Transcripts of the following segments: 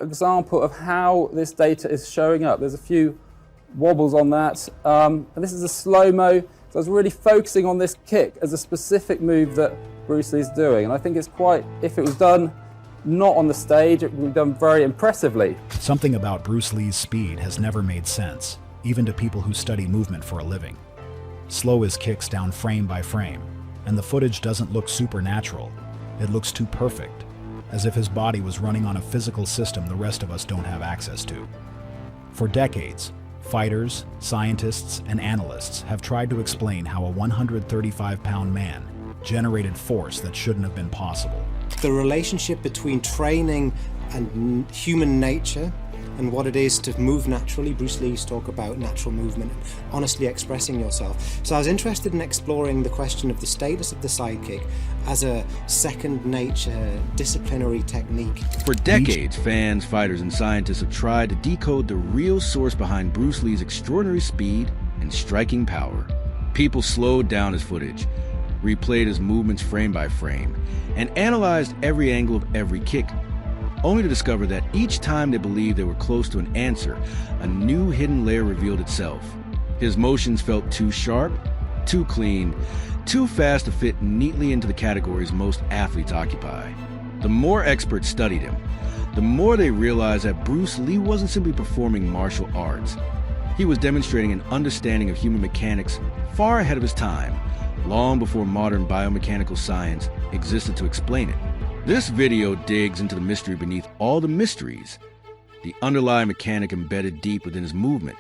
example of how this data is showing up. There's a few wobbles on that. And this is a slow-mo. So I was really focusing on this kick as a specific move that Bruce Lee's doing. And I think it's quite, if it was done not on the stage, it would be done very impressively. Something about Bruce Lee's speed has never made sense, even to people who study movement for a living. Slow his kicks down frame by frame, and the footage doesn't look supernatural. It looks too perfect, as if his body was running on a physical system the rest of us don't have access to. For decades, fighters, scientists, and analysts have tried to explain how a 135-pound man generated force that shouldn't have been possible. The relationship between training and human nature and what it is to move naturally. Bruce Lee used to talk about natural movement and honestly expressing yourself. So I was interested in exploring the question of the status of the sidekick as a second nature disciplinary technique. For decades, fans, fighters, and scientists have tried to decode the real source behind Bruce Lee's extraordinary speed and striking power. People slowed down his footage, replayed his movements frame by frame, and analyzed every angle of every kick, only to discover that each time they believed they were close to an answer, a new hidden layer revealed itself. His motions felt too sharp, too clean, too fast to fit neatly into the categories most athletes occupy. The more experts studied him, the more they realized that Bruce Lee wasn't simply performing martial arts. He was demonstrating an understanding of human mechanics far ahead of his time, long before modern biomechanical science existed to explain it. This video digs into the mystery beneath all the mysteries, the underlying mechanic embedded deep within his movement,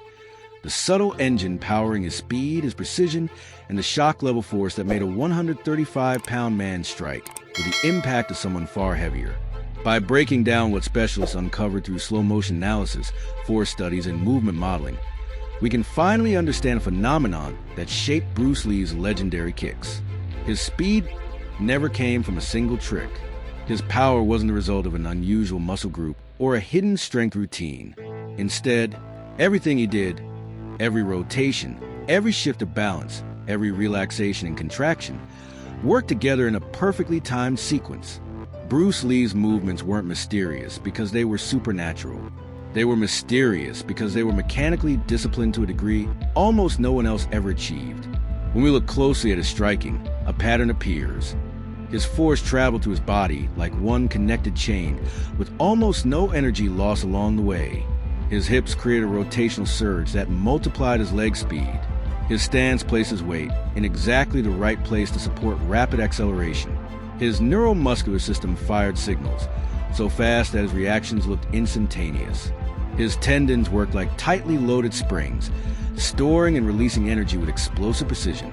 the subtle engine powering his speed, his precision, and the shock-level force that made a 135-pound man strike with the impact of someone far heavier. By breaking down what specialists uncovered through slow-motion analysis, force studies, and movement modeling, we can finally understand a phenomenon that shaped Bruce Lee's legendary kicks. His speed never came from a single trick. His power wasn't the result of an unusual muscle group or a hidden strength routine. Instead, everything he did, every rotation, every shift of balance, every relaxation and contraction, worked together in a perfectly timed sequence. Bruce Lee's movements weren't mysterious because they were supernatural. They were mysterious because they were mechanically disciplined to a degree almost no one else ever achieved. When we look closely at his striking, a pattern appears. His force traveled through his body like one connected chain, with almost no energy lost along the way. His hips created a rotational surge that multiplied his leg speed. His stance placed his weight in exactly the right place to support rapid acceleration. His neuromuscular system fired signals so fast that his reactions looked instantaneous. His tendons worked like tightly loaded springs, storing and releasing energy with explosive precision.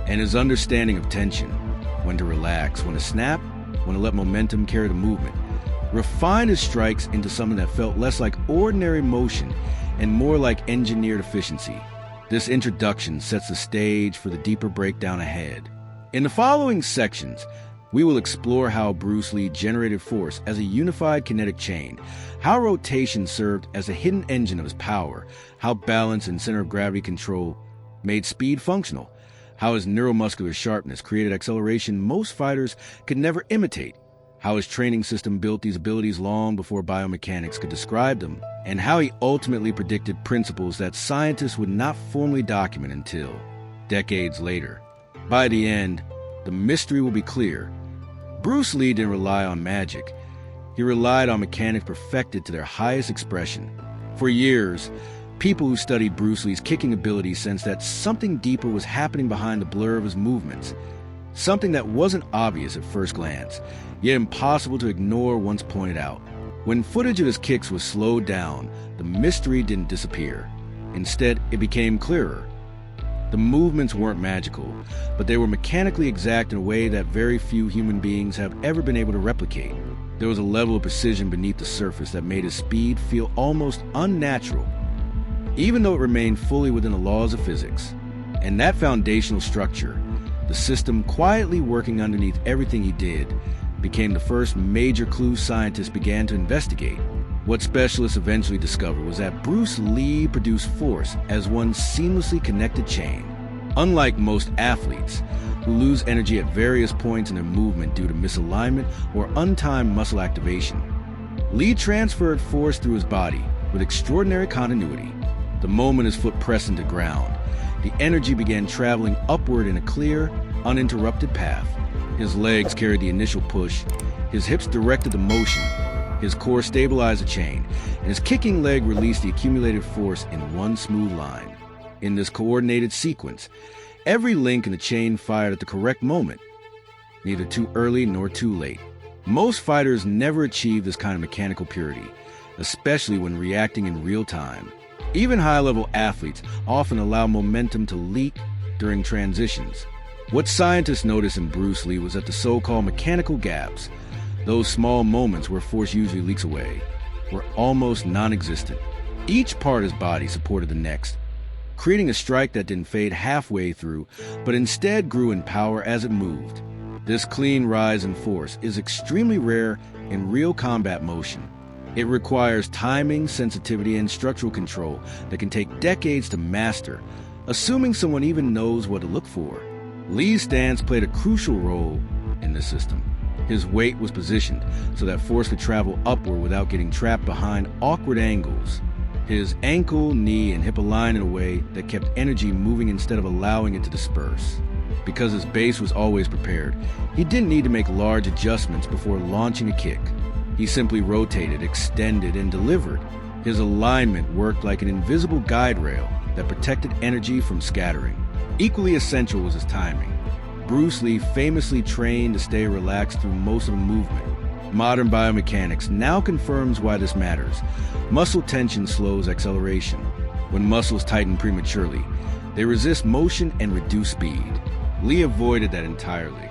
And his understanding of tension, when to relax, when to snap, when to let momentum carry the movement, refined his strikes into something that felt less like ordinary motion and more like engineered efficiency. This introduction sets the stage for the deeper breakdown ahead. In the following sections, we will explore how Bruce Lee generated force as a unified kinetic chain, how rotation served as a hidden engine of his power, how balance and center of gravity control made speed functional, how his neuromuscular sharpness created acceleration most fighters could never imitate, how his training system built these abilities long before biomechanics could describe them, and how he ultimately predicted principles that scientists would not formally document until decades later. By the end, the mystery will be clear. Bruce Lee didn't rely on magic. He relied on mechanics perfected to their highest expression. For years, people who studied Bruce Lee's kicking ability sensed that something deeper was happening behind the blur of his movements, something that wasn't obvious at first glance, yet impossible to ignore once pointed out. When footage of his kicks was slowed down, the mystery didn't disappear. Instead, it became clearer. The movements weren't magical, but they were mechanically exact in a way that very few human beings have ever been able to replicate. There was a level of precision beneath the surface that made his speed feel almost unnatural, even though it remained fully within the laws of physics. And that foundational structure, the system quietly working underneath everything he did, became the first major clue scientists began to investigate. What specialists eventually discovered was that Bruce Lee produced force as one seamlessly connected chain. Unlike most athletes, who lose energy at various points in their movement due to misalignment or untimed muscle activation, Lee transferred force through his body with extraordinary continuity. The moment his foot pressed into ground, the energy began traveling upward in a clear, uninterrupted path. His legs carried the initial push, his hips directed the motion, his core stabilized the chain, and his kicking leg released the accumulated force in one smooth line. In this coordinated sequence, every link in the chain fired at the correct moment, neither too early nor too late. Most fighters never achieve this kind of mechanical purity, especially when reacting in real time. Even high-level athletes often allow momentum to leak during transitions. What scientists noticed in Bruce Lee was that the so-called mechanical gaps, those small moments where force usually leaks away, were almost non-existent. Each part of his body supported the next, creating a strike that didn't fade halfway through, but instead grew in power as it moved. This clean rise in force is extremely rare in real combat motion. It requires timing, sensitivity, and structural control that can take decades to master, assuming someone even knows what to look for. Lee's stance played a crucial role in this system. His weight was positioned so that force could travel upward without getting trapped behind awkward angles. His ankle, knee, and hip aligned in a way that kept energy moving instead of allowing it to disperse. Because his base was always prepared, he didn't need to make large adjustments before launching a kick. He simply rotated, extended, and delivered. His alignment worked like an invisible guide rail that protected energy from scattering. Equally essential was his timing. Bruce Lee famously trained to stay relaxed through most of the movement. Modern biomechanics now confirms why this matters. Muscle tension slows acceleration. When muscles tighten prematurely, they resist motion and reduce speed. Lee avoided that entirely.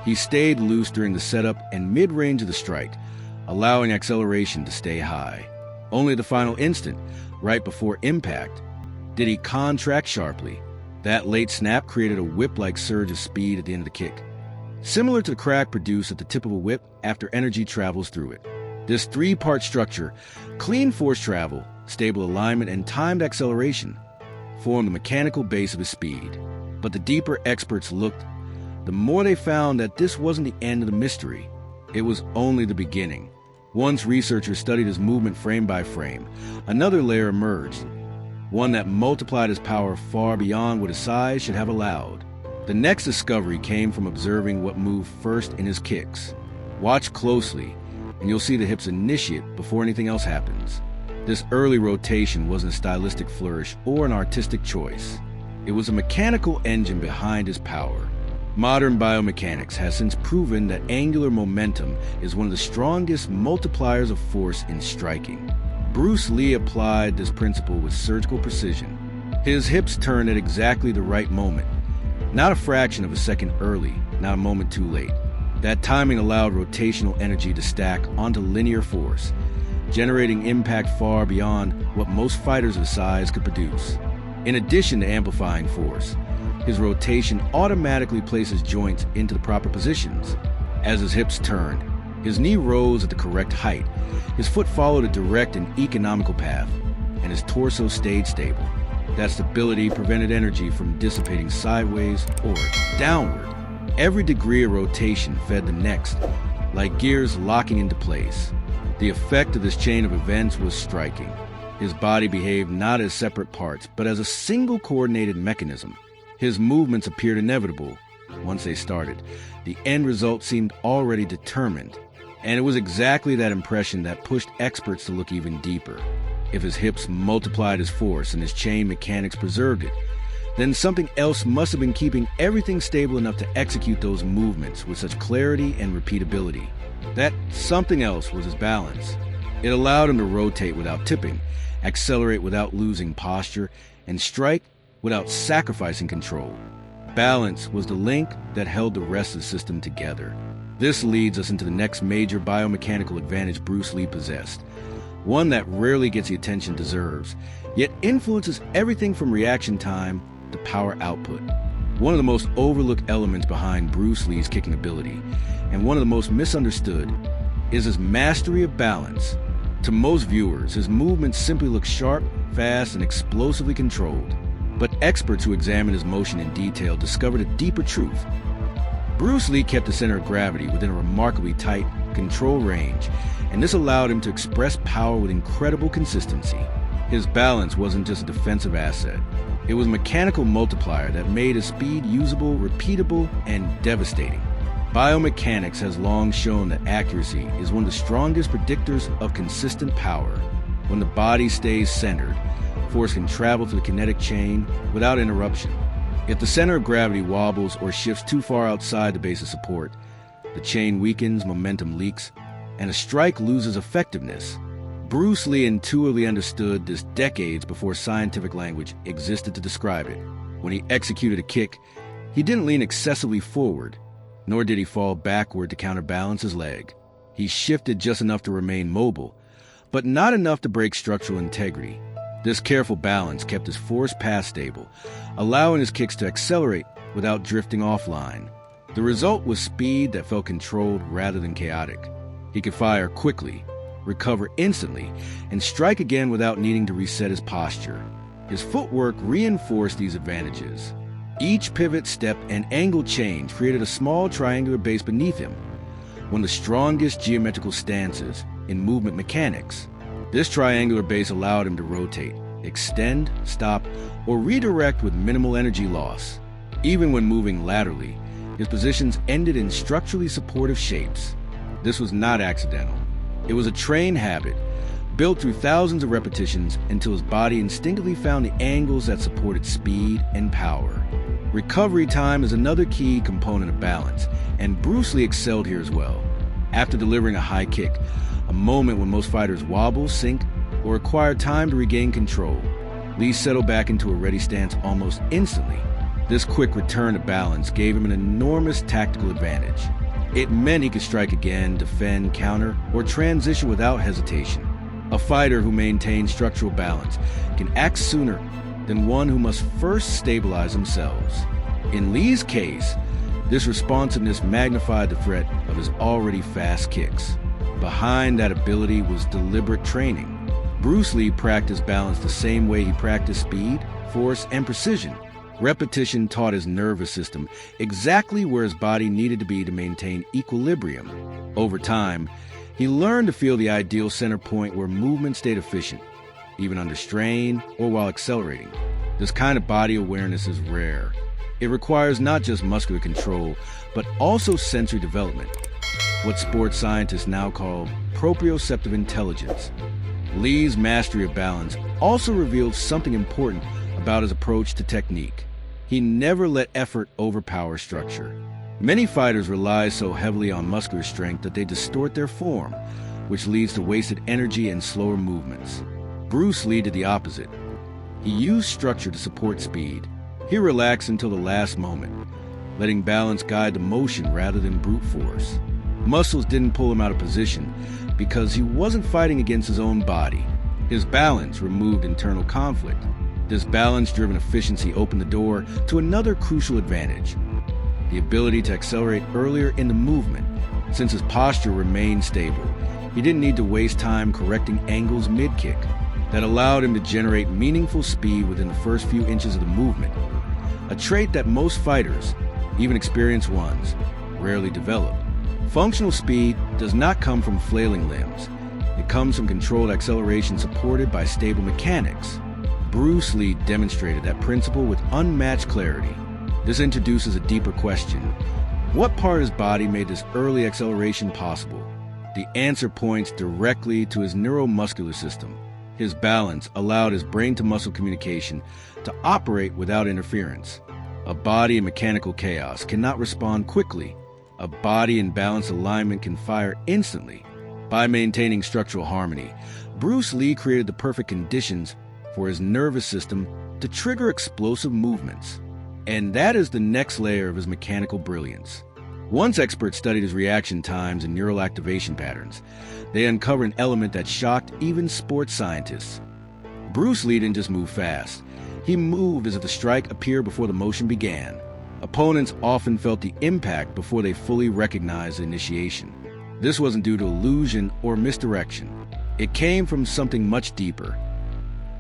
He stayed loose during the setup and mid-range of the strike, allowing acceleration to stay high. Only the final instant, right before impact, did he contract sharply. That late snap created a whip-like surge of speed at the end of the kick, similar to the crack produced at the tip of a whip after energy travels through it. This three-part structure, clean force travel, stable alignment, and timed acceleration, formed the mechanical base of his speed. But the deeper experts looked, the more they found that this wasn't the end of the mystery. It was only the beginning. Once researchers studied his movement frame by frame, another layer emerged, one that multiplied his power far beyond what his size should have allowed. The next discovery came from observing what moved first in his kicks. Watch closely, and you'll see the hips initiate before anything else happens. This early rotation wasn't a stylistic flourish or an artistic choice. It was a mechanical engine behind his power. Modern biomechanics has since proven that angular momentum is one of the strongest multipliers of force in striking. Bruce Lee applied this principle with surgical precision. His hips turned at exactly the right moment, not a fraction of a second early, not a moment too late. That timing allowed rotational energy to stack onto linear force, generating impact far beyond what most fighters of his size could produce. In addition to amplifying force, his rotation automatically places joints into the proper positions. As his hips turned, his knee rose at the correct height, his foot followed a direct and economical path, and his torso stayed stable. That stability prevented energy from dissipating sideways or downward. Every degree of rotation fed the next, like gears locking into place. The effect of this chain of events was striking. His body behaved not as separate parts, but as a single coordinated mechanism. His movements appeared inevitable once they started. The end result seemed already determined. And it was exactly that impression that pushed experts to look even deeper. If his hips multiplied his force and his chain mechanics preserved it, then something else must have been keeping everything stable enough to execute those movements with such clarity and repeatability. That something else was his balance. It allowed him to rotate without tipping, accelerate without losing posture, and strike without sacrificing control. Balance was the link that held the rest of the system together. This leads us into the next major biomechanical advantage Bruce Lee possessed, one that rarely gets the attention it deserves, yet influences everything from reaction time to power output. One of the most overlooked elements behind Bruce Lee's kicking ability, and one of the most misunderstood, is his mastery of balance. To most viewers, his movements simply look sharp, fast, and explosively controlled. But experts who examined his motion in detail discovered a deeper truth. Bruce Lee kept the center of gravity within a remarkably tight, controlled range, and this allowed him to express power with incredible consistency. His balance wasn't just a defensive asset. It was a mechanical multiplier that made his speed usable, repeatable, and devastating. Biomechanics has long shown that accuracy is one of the strongest predictors of consistent power. When the body stays centered, force can travel through the kinetic chain without interruption. If the center of gravity wobbles or shifts too far outside the base of support, the chain weakens, momentum leaks, and a strike loses effectiveness. Bruce Lee intuitively understood this decades before scientific language existed to describe it. When he executed a kick, he didn't lean excessively forward, nor did he fall backward to counterbalance his leg. He shifted just enough to remain mobile, but not enough to break structural integrity. This careful balance kept his force path stable, allowing his kicks to accelerate without drifting offline. The result was speed that felt controlled rather than chaotic. He could fire quickly, recover instantly, and strike again without needing to reset his posture. His footwork reinforced these advantages. Each pivot, step, and angle change created a small triangular base beneath him, one of the strongest geometrical stances in movement mechanics. This triangular base allowed him to rotate, extend, stop, or redirect with minimal energy loss. Even when moving laterally, his positions ended in structurally supportive shapes. This was not accidental. It was a trained habit, built through thousands of repetitions until his body instinctively found the angles that supported speed and power. Recovery time is another key component of balance, and Bruce Lee excelled here as well. After delivering a high kick, a moment when most fighters wobble, sink, or require time to regain control, Lee settled back into a ready stance almost instantly. This quick return to balance gave him an enormous tactical advantage. It meant he could strike again, defend, counter, or transition without hesitation. A fighter who maintains structural balance can act sooner than one who must first stabilize themselves. In Lee's case, this responsiveness magnified the threat of his already fast kicks. Behind that ability was deliberate training. Bruce Lee practiced balance the same way he practiced speed, force, and precision. Repetition taught his nervous system exactly where his body needed to be to maintain equilibrium. Over time, he learned to feel the ideal center point where movement stayed efficient, even under strain or while accelerating. This kind of body awareness is rare. It requires not just muscular control, but also sensory development, what sports scientists now call proprioceptive intelligence. Lee's mastery of balance also revealed something important about his approach to technique. He never let effort overpower structure. Many fighters rely so heavily on muscular strength that they distort their form, which leads to wasted energy and slower movements. Bruce Lee did the opposite. He used structure to support speed. He relaxed until the last moment, letting balance guide the motion rather than brute force. Muscles didn't pull him out of position because he wasn't fighting against his own body. His balance removed internal conflict. This balance-driven efficiency opened the door to another crucial advantage: the ability to accelerate earlier in the movement. Since his posture remained stable, he didn't need to waste time correcting angles mid-kick. That allowed him to generate meaningful speed within the first few inches of the movement, a trait that most fighters, even experienced ones, rarely develop. Functional speed does not come from flailing limbs. It comes from controlled acceleration supported by stable mechanics. Bruce Lee demonstrated that principle with unmatched clarity. This introduces a deeper question. What part of his body made this early acceleration possible? The answer points directly to his neuromuscular system. His balance allowed his brain-to-muscle communication to operate without interference. A body in mechanical chaos cannot respond quickly. A body in balanced alignment can fire instantly. By maintaining structural harmony, Bruce Lee created the perfect conditions for his nervous system to trigger explosive movements. And that is the next layer of his mechanical brilliance. Once experts studied his reaction times and neural activation patterns, they uncovered an element that shocked even sports scientists. Bruce Lee didn't just move fast. He moved as if the strike appeared before the motion began. Opponents often felt the impact before they fully recognized the initiation. This wasn't due to illusion or misdirection. It came from something much deeper.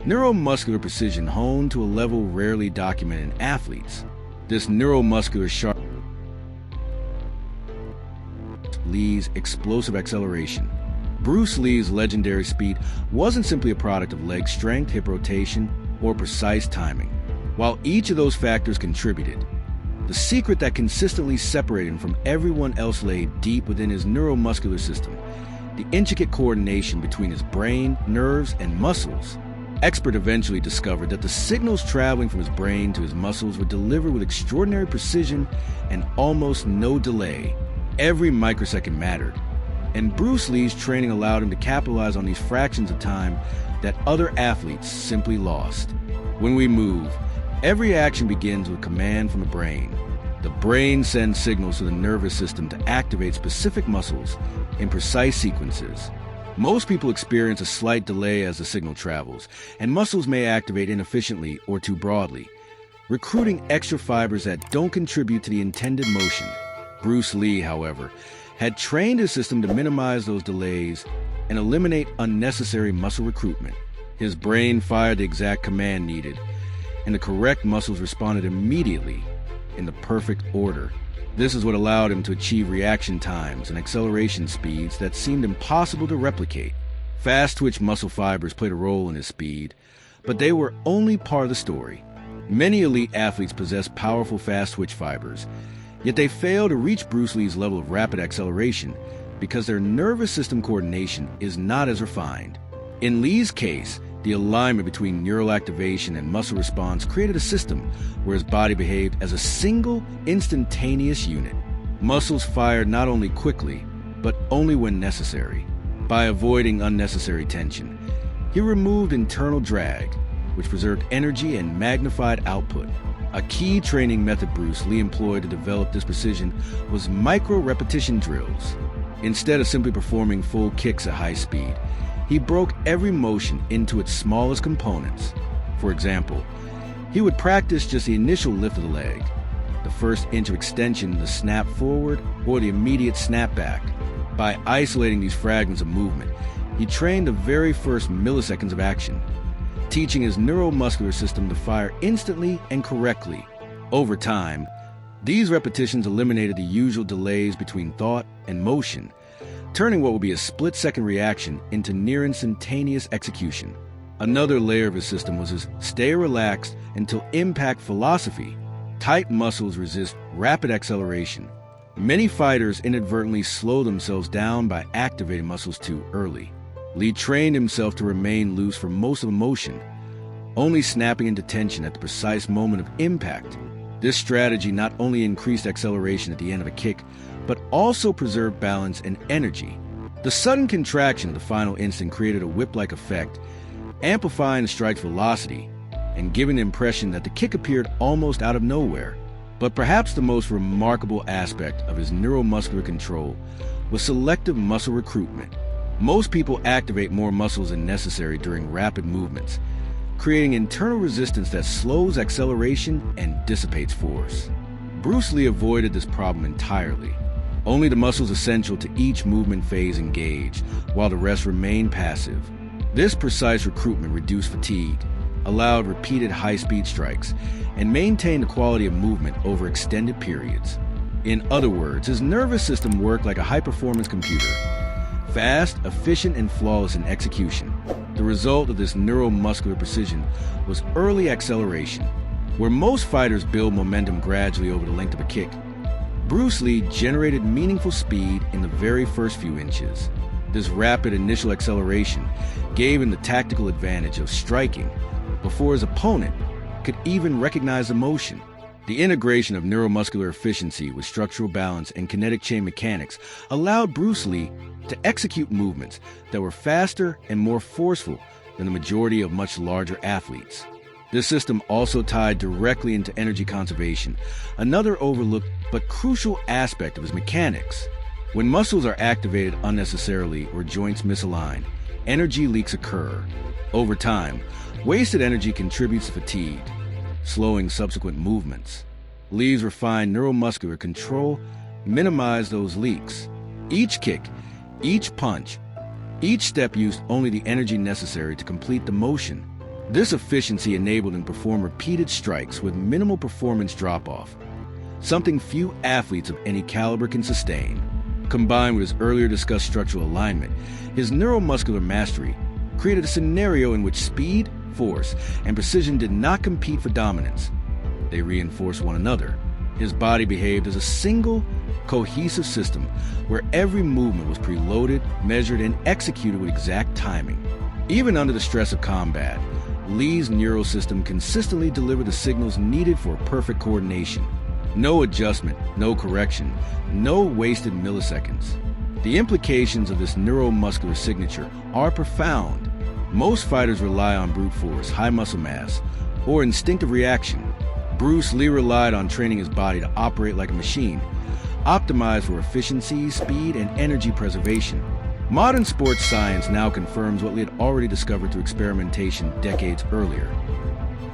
Neuromuscular precision honed to a level rarely documented in athletes. This neuromuscular Lee's explosive acceleration. Bruce Lee's legendary speed wasn't simply a product of leg strength, hip rotation, or precise timing. While each of those factors contributed, the secret that consistently separated him from everyone else lay deep within his neuromuscular system, the intricate coordination between his brain, nerves, and muscles. Experts eventually discovered that the signals traveling from his brain to his muscles were delivered with extraordinary precision and almost no delay. Every microsecond mattered, and Bruce Lee's training allowed him to capitalize on these fractions of time that other athletes simply lost. When we move, every action begins with a command from the brain. The brain sends signals to the nervous system to activate specific muscles in precise sequences. Most people experience a slight delay as the signal travels, and muscles may activate inefficiently or too broadly, recruiting extra fibers that don't contribute to the intended motion. Bruce Lee, however, had trained his system to minimize those delays and eliminate unnecessary muscle recruitment. His brain fired the exact command needed, and the correct muscles responded immediately in the perfect order. This is what allowed him to achieve reaction times and acceleration speeds that seemed impossible to replicate. Fast-twitch muscle fibers played a role in his speed, but they were only part of the story. Many elite athletes possess powerful fast-twitch fibers, yet they fail to reach Bruce Lee's level of rapid acceleration because their nervous system coordination is not as refined. In Lee's case, the alignment between neural activation and muscle response created a system where his body behaved as a single, instantaneous unit. Muscles fired not only quickly, but only when necessary. By avoiding unnecessary tension, he removed internal drag, which preserved energy and magnified output. A key training method Bruce Lee employed to develop this precision was micro-repetition drills. Instead of simply performing full kicks at high speed, he broke every motion into its smallest components. For example, he would practice just the initial lift of the leg, the first inch of extension, the snap forward, or the immediate snap back. By isolating these fragments of movement, he trained the very first milliseconds of action, teaching his neuromuscular system to fire instantly and correctly. Over time, these repetitions eliminated the usual delays between thought and motion, turning what would be a split-second reaction into near-instantaneous execution. Another layer of his system was his stay relaxed until impact philosophy. Tight muscles resist rapid acceleration. Many fighters inadvertently slow themselves down by activating muscles too early. Lee trained himself to remain loose for most of the motion, only snapping into tension at the precise moment of impact. This strategy not only increased acceleration at the end of a kick, but also preserved balance and energy. The sudden contraction of the final instant created a whip-like effect, amplifying the strike's velocity and giving the impression that the kick appeared almost out of nowhere. But perhaps the most remarkable aspect of his neuromuscular control was selective muscle recruitment. Most people activate more muscles than necessary during rapid movements, creating internal resistance that slows acceleration and dissipates force. Bruce Lee avoided this problem entirely. Only the muscles essential to each movement phase engaged, while the rest remained passive. This precise recruitment reduced fatigue, allowed repeated high-speed strikes, and maintained the quality of movement over extended periods. In other words, his nervous system worked like a high-performance computer, fast, efficient, and flawless in execution. The result of this neuromuscular precision was early acceleration. Where most fighters build momentum gradually over the length of a kick, Bruce Lee generated meaningful speed in the very first few inches. This rapid initial acceleration gave him the tactical advantage of striking before his opponent could even recognize the motion. The integration of neuromuscular efficiency with structural balance and kinetic chain mechanics allowed Bruce Lee to execute movements that were faster and more forceful than the majority of much larger athletes. This system also tied directly into energy conservation, another overlooked but crucial aspect of his mechanics. When muscles are activated unnecessarily or joints misalign, energy leaks occur. Over time, wasted energy contributes to fatigue, slowing subsequent movements. Lee's refined neuromuscular control minimized those leaks. Each kick, each punch, each step used only the energy necessary to complete the motion. This efficiency enabled him to perform repeated strikes with minimal performance drop-off, something few athletes of any caliber can sustain. Combined with his earlier discussed structural alignment, his neuromuscular mastery created a scenario in which speed, force, and precision did not compete for dominance. They reinforced one another. His body behaved as a single, cohesive system where every movement was preloaded, measured, and executed with exact timing. Even under the stress of combat, Lee's neural system consistently delivered the signals needed for perfect coordination. No adjustment, no correction, no wasted milliseconds. The implications of this neuromuscular signature are profound. Most fighters rely on brute force, high muscle mass, or instinctive reaction. Bruce Lee relied on training his body to operate like a machine, optimized for efficiency, speed, and energy preservation. Modern sports science now confirms what Lee had already discovered through experimentation decades earlier.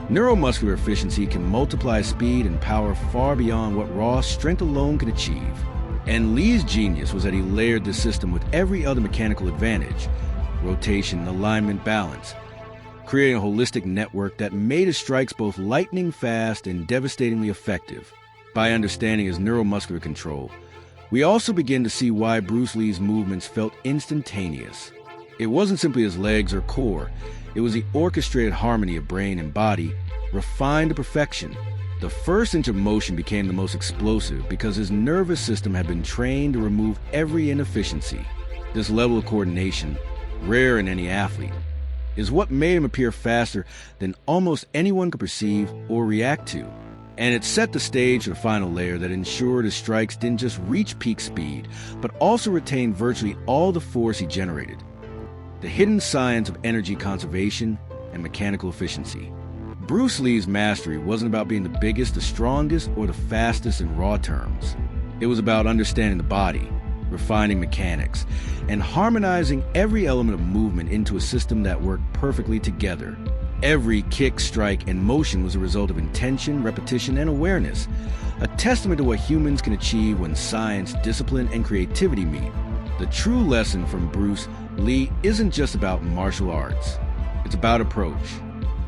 Neuromuscular efficiency can multiply speed and power far beyond what raw strength alone could achieve. And Lee's genius was that he layered the system with every other mechanical advantage: rotation, alignment, balance, creating a holistic network that made his strikes both lightning fast and devastatingly effective. By understanding his neuromuscular control, we also begin to see why Bruce Lee's movements felt instantaneous. It wasn't simply his legs or core, it was the orchestrated harmony of brain and body, refined to perfection. The first inch of motion became the most explosive because his nervous system had been trained to remove every inefficiency. This level of coordination, rare in any athlete, is what made him appear faster than almost anyone could perceive or react to. And it set the stage for the final layer that ensured his strikes didn't just reach peak speed, but also retained virtually all the force he generated. The hidden science of energy conservation and mechanical efficiency. Bruce Lee's mastery wasn't about being the biggest, the strongest, or the fastest in raw terms. It was about understanding the body, refining mechanics, and harmonizing every element of movement into a system that worked perfectly together. Every kick, strike, and motion was a result of intention, repetition, and awareness, a testament to what humans can achieve when science, discipline, and creativity meet. The true lesson from Bruce Lee isn't just about martial arts. It's about approach.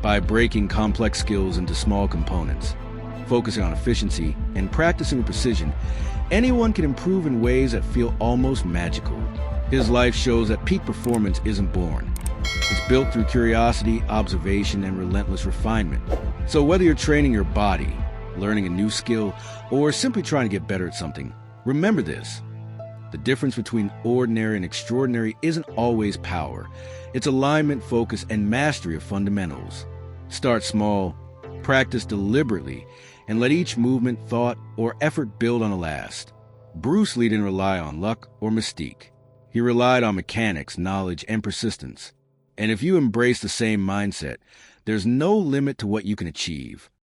By breaking complex skills into small components, focusing on efficiency, and practicing with precision, anyone can improve in ways that feel almost magical. His life shows that peak performance isn't born. It's built through curiosity, observation, and relentless refinement. So whether you're training your body, learning a new skill, or simply trying to get better at something, remember this. The difference between ordinary and extraordinary isn't always power. It's alignment, focus, and mastery of fundamentals. Start small, practice deliberately, and let each movement, thought, or effort build on the last. Bruce Lee didn't rely on luck or mystique. He relied on mechanics, knowledge, and persistence. And if you embrace the same mindset, there's no limit to what you can achieve.